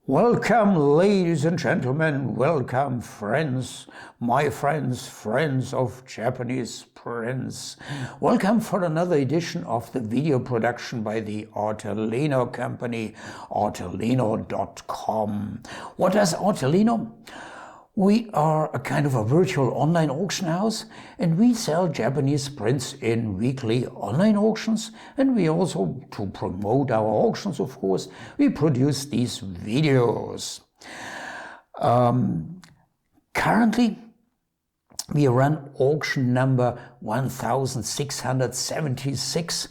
Welcome, ladies and gentlemen, welcome, friends, my friends, friends of Japanese prints. Welcome for another edition of the video production by the Artelino company, artelino.com. What is Artelino? We are a kind of a virtual online auction house, and we sell Japanese prints in weekly online auctions, and we also, to promote our auctions of course, we produce these videos. Currently we run auction number 1676,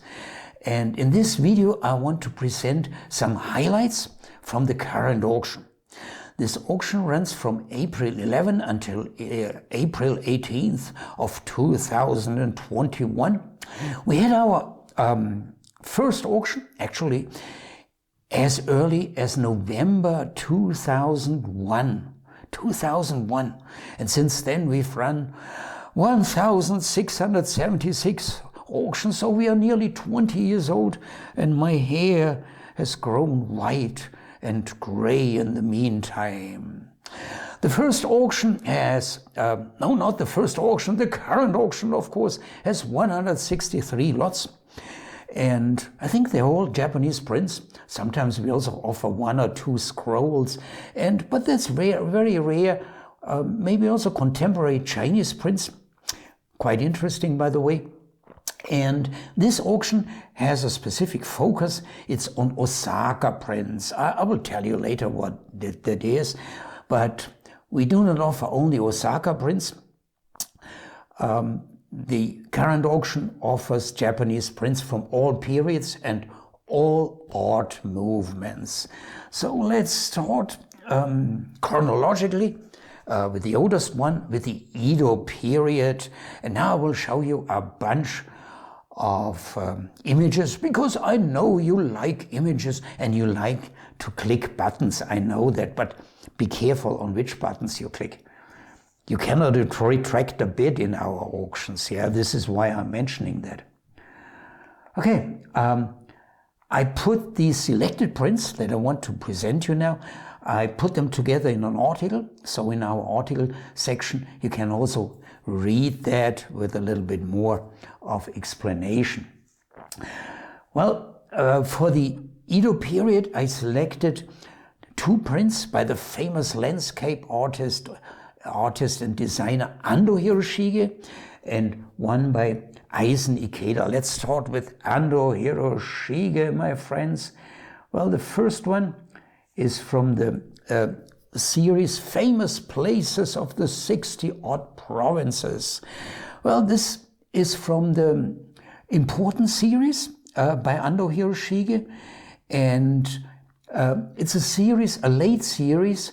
and in this video I want to present some highlights from the current auction. This auction runs from April 11 until April 18th of 2021. We had our first auction actually as early as November 2001. And since then we've run 1676 auctions, so we are nearly 20 years old, and my hair has grown white and gray in the meantime. The first auction has, no, not the first auction, the current auction of course has 163 lots. And I think they're all Japanese prints. Sometimes we also offer one or two scrolls, but that's rare, very rare. Maybe also contemporary Chinese prints. Quite interesting, by the way. And this auction has a specific focus. It's on Osaka Prints. I will tell you later what that is, but we do not offer only Osaka Prints. The current auction offers Japanese prints from all periods and all art movements. So let's start chronologically with the oldest one, with the Edo period. And now I will show you a bunch of images, because I know you like images and you like to click buttons. I know that, but be careful on which buttons you click. You cannot retract the bid in our auctions. Yeah, this is why I'm mentioning that. Okay, I put these selected prints that I want to present you now, I put them together in an article. So in our article section, you can also read that with a little bit more of explanation. Well, for the Edo period, I selected two prints by the famous landscape artist and designer Ando Hiroshige, and one by Eisen Ikeda. Let's start with Ando Hiroshige, my friends. Well, the first one is from the series Famous Places of the 60-odd Provinces. Well, this is from the Important series by Ando Hiroshige, and it's a series, a late series.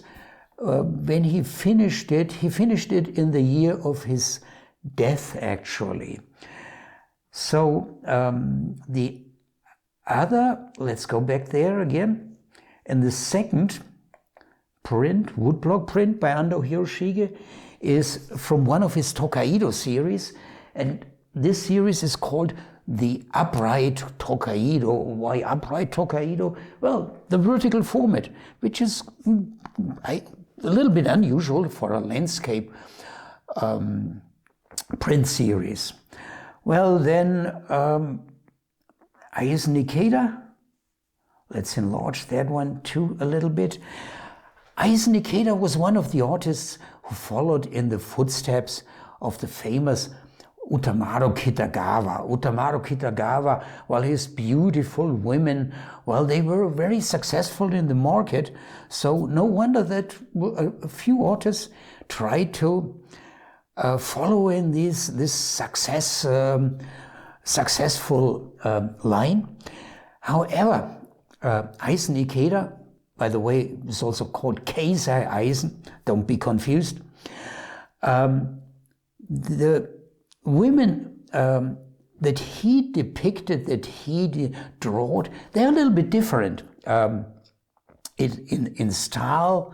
When he finished it in the year of his death, actually. So the other, let's go back there again, and the second print, woodblock print by Ando Hiroshige, is from one of his Tokaido series, and this series is called the Upright Tokaido. Why Upright Tokaido? Well, the vertical format, which is a little bit unusual for a landscape print series. Well, then Eisen Ikeda, let's enlarge that one too a little bit. Eisen Ikeda was one of the artists who followed in the footsteps of the famous Utamaro Kitagawa. Utamaro Kitagawa, well, his beautiful women, well, they were very successful in the market, so no wonder that a few artists tried to follow in this successful line. However, Eisen Ikeda, by the way, is also called Keisei Eisen, don't be confused. The women that he depicted, that he drew, they're a little bit different in style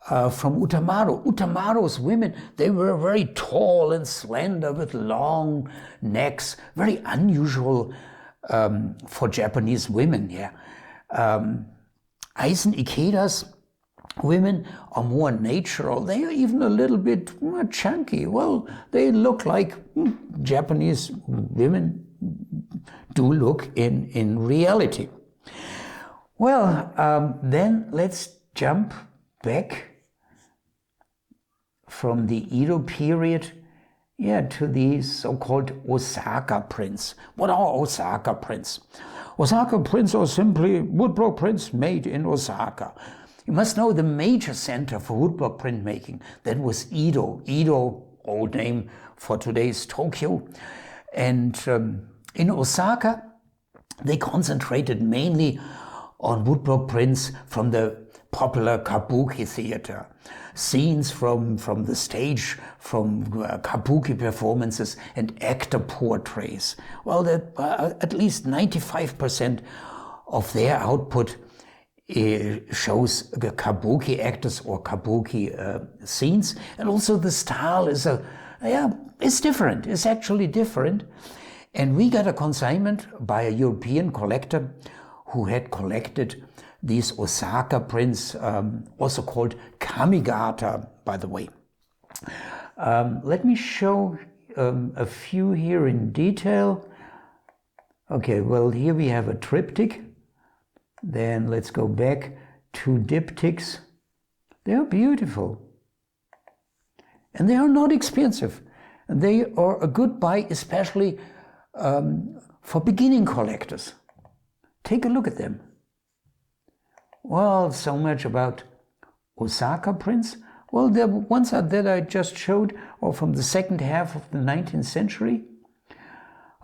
from Utamaro. Utamaro's women, they were very tall and slender with long necks, very unusual for Japanese women. Yeah, Eisen Ikeda's women are more natural. They are even a little bit more chunky. Well, they look like Japanese women do look in reality. Well, then let's jump back from the Edo period, to the so-called Osaka prints. What are Osaka prints? Osaka prints are simply woodblock prints made in Osaka. You must know the major center for woodblock printmaking. That was Edo. Edo, old name for today's Tokyo. And in Osaka, they concentrated mainly on woodblock prints from the popular kabuki theater, scenes from the stage, from kabuki performances and actor portraits. Well, at least 95% of their output shows the kabuki actors or kabuki scenes, and also the style is it's different. It's actually different. And we got a consignment by a European collector who had collected these Osaka prints, also called kamigata, by the way. Let me show a few here in detail. Okay, well, here we have a triptych. Then let's go back to diptychs. They are beautiful. And they are not expensive. And they are a good buy, especially for beginning collectors. Take a look at them. Well, so much about Osaka prints. Well, the ones that I just showed are from the second half of the 19th century.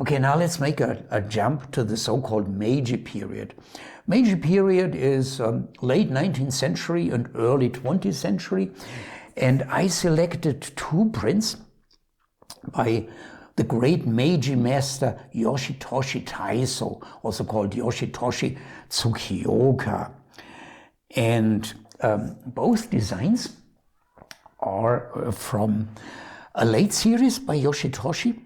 Okay, now let's make a jump to the so-called Meiji period. Meiji period is late 19th century and early 20th century. And I selected two prints by the great Meiji master Yoshitoshi Taiso, also called Yoshitoshi Tsukioka. And both designs are from a late series by Yoshitoshi.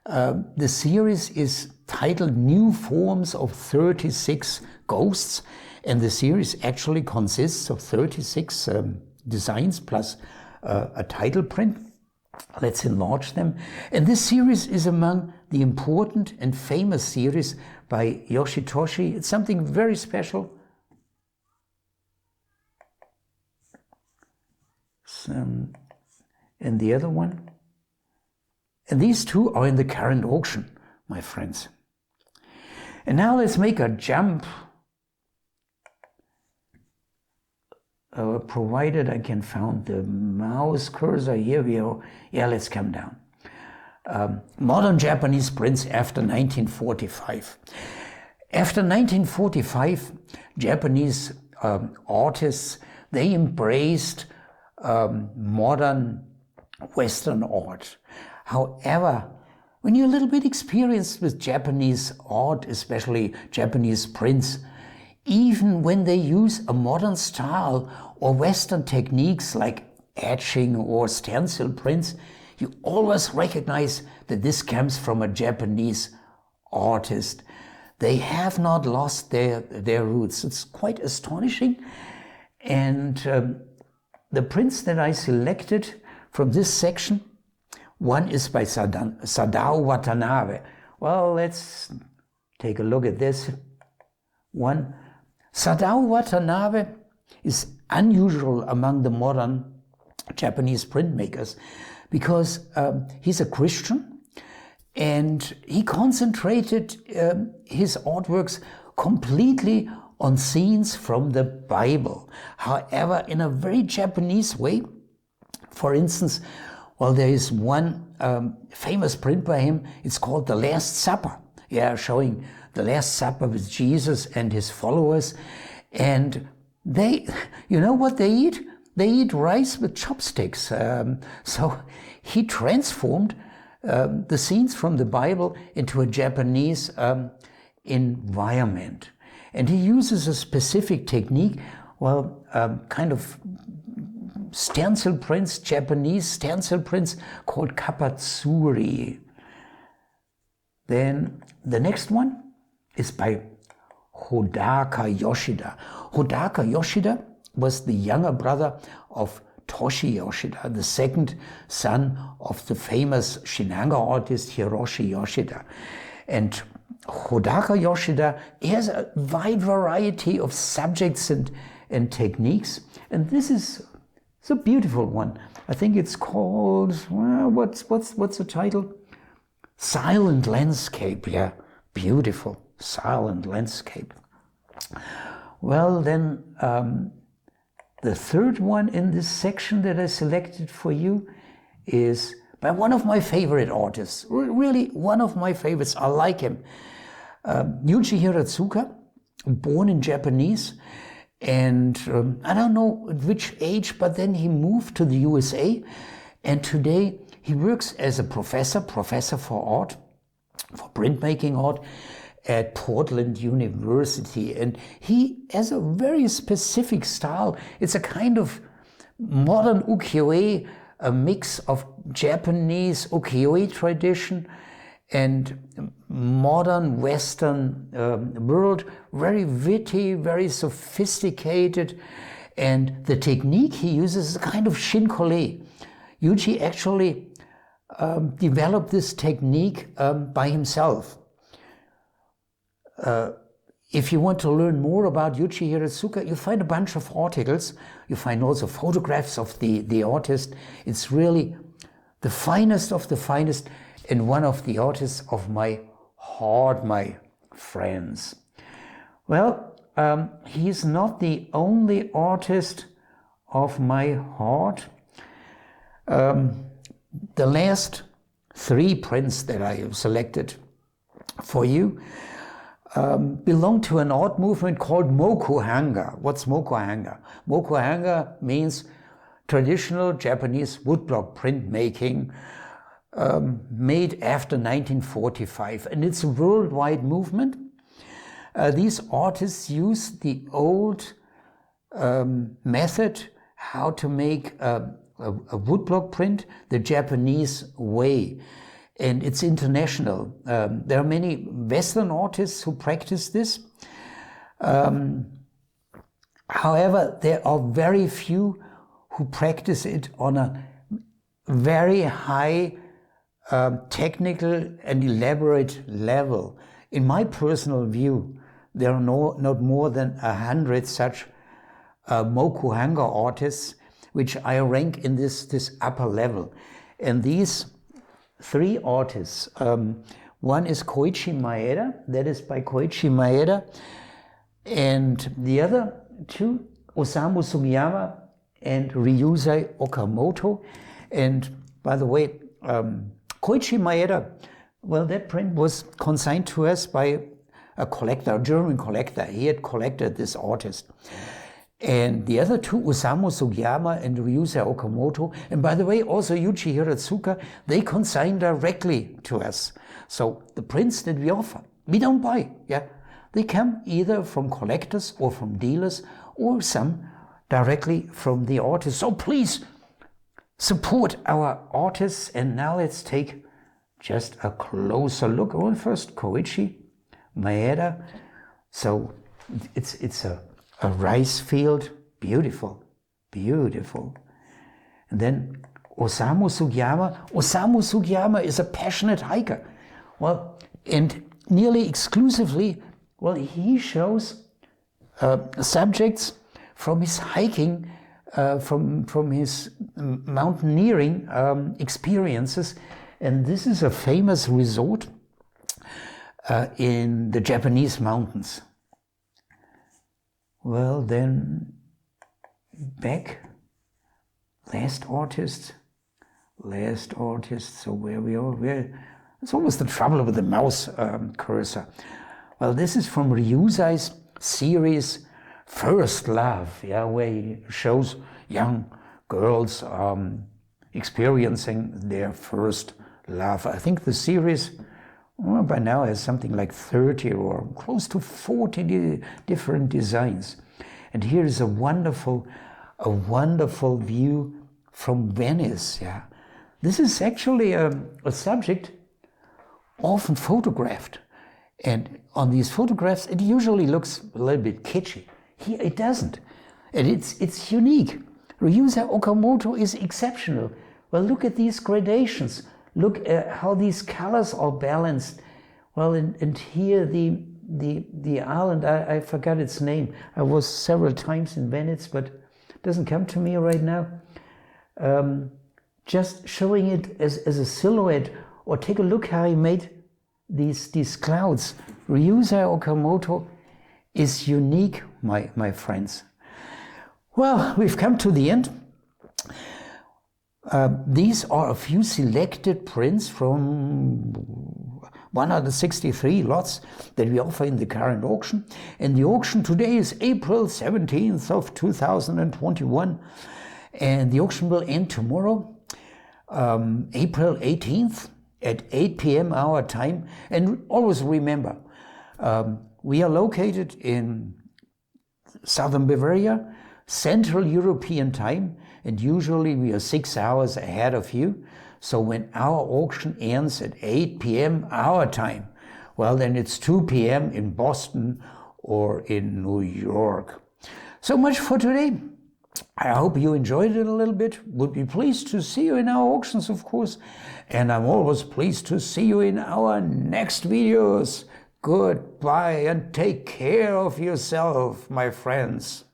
The series is titled New Forms of 36 Ghosts, and the series actually consists of 36 designs plus a title print. Let's enlarge them. And this series is among the important and famous series by Yoshitoshi. It's something very special. And the other one. And these two are in the current auction, my friends. And now let's make a jump, provided I can find the mouse cursor. Here we are. Yeah, let's come down. Modern Japanese prints after 1945. After 1945, Japanese artists, they embraced modern Western art. However, when you're a little bit experienced with Japanese art, especially Japanese prints, even when they use a modern style or Western techniques like etching or stencil prints, you always recognize that this comes from a Japanese artist. They have not lost their roots. It's quite astonishing. And the prints that I selected from this section, one is by Sadao Watanabe. Well, let's take a look at this one. Sadao Watanabe is unusual among the modern Japanese printmakers because he's a Christian and he concentrated his artworks completely on scenes from the Bible. However, in a very Japanese way. For instance, well, there is one famous print by him. It's called The Last Supper. Yeah, showing the Last Supper with Jesus and his followers. And they, you know what they eat? They eat rice with chopsticks. So he transformed the scenes from the Bible into a Japanese environment. And he uses a specific technique, well, kind of stencil prints, Japanese stencil prints called kapatsuri. Then the next one is by Hodaka Yoshida. Hodaka Yoshida was the younger brother of Toshi Yoshida, the second son of the famous Shinanga artist Hiroshi Yoshida. And Hodaka Yoshida has a wide variety of subjects and techniques. And this is a beautiful one. I think it's called, well, what's the title? Silent Landscape. Yeah, beautiful silent landscape. Well, then the third one in this section that I selected for you is by one of my favorite artists, really one of my favorites. I like him. Yuji Hiratsuka, born in Japanese, and I don't know at which age, but then he moved to the USA, and today he works as a professor for art, for printmaking art, at Portland University, and he has a very specific style. It's a kind of modern ukiyo-e, a mix of Japanese ukiyo-e tradition and modern Western world, very witty, very sophisticated, and the technique he uses is a kind of shinkole. Yuji actually developed this technique by himself. If you want to learn more about Yuji Hiratsuka, you find a bunch of articles. You find also photographs of the artist. It's really the finest of the finest and one of the artists of my heart, my friends. Well, he is not the only artist of my heart. The last three prints that I have selected for you belong to an art movement called Mokuhanga. What's Mokuhanga? Mokuhanga means traditional Japanese woodblock printmaking made after 1945, and it's a worldwide movement. These artists use the old method how to make a woodblock print the Japanese way. And it's international. There are many Western artists who practice this. However, there are very few who practice it on a very high technical and elaborate level. In my personal view, there are not more than 100 such Mokuhanga artists, which I rank in this upper level. And these three artists, one is Koichi Maeda, that is by Koichi Maeda, and the other two, Osamu Sugiyama and Ryusei Okamoto. And by the way, Koichi Maeda, well, that print was consigned to us by a collector, a German collector. He had collected this artist. And the other two, Osamu Sugiyama and Ryusei Okamoto, and by the way, also Yuji Hiratsuka, they consign directly to us. So the prints that we offer, we don't buy. Yeah, they come either from collectors or from dealers, or some directly from the artists. So please support our artists. And now let's take just a closer look. Well, first Koichi Maeda. So it's a rice field, beautiful, beautiful. And then Osamu Sugiyama. Osamu Sugiyama is a passionate hiker. Well, and nearly exclusively, well, he shows subjects from his hiking, from his mountaineering experiences. And this is a famous resort in the Japanese mountains. Well, then back, last artist, so where we are, it's always the trouble with the mouse cursor. Well, this is from Ryusei's series First Love, yeah, where he shows young girls experiencing their first love. I think the series by now has something like 30 or close to 40 different designs. And here is a wonderful view from Venice. Yeah, this is actually a subject often photographed, and on these photographs it usually looks a little bit kitschy. Here it doesn't. And it's unique. Ryuza Okamoto is exceptional. Well, look at these gradations. Look at how these colors are balanced. Well, and here the island, I forgot its name. I was several times in Venice, but it doesn't come to me right now. Just showing it as a silhouette, or take a look how he made these clouds. Ryuza Okamoto is unique, my friends. Well, we've come to the end. These are a few selected prints from 163 lots that we offer in the current auction. And the auction today is April 17th of 2021. And the auction will end tomorrow, April 18th at 8 p.m. our time. And always remember, we are located in southern Bavaria, Central European time, and usually we are 6 hours ahead of you. So when our auction ends at 8 p.m. our time, well, then it's 2 p.m. in Boston or in New York. So much for today. I hope you enjoyed it a little bit. Would be pleased to see you in our auctions, of course. And I'm always pleased to see you in our next videos. Goodbye and take care of yourself, my friends.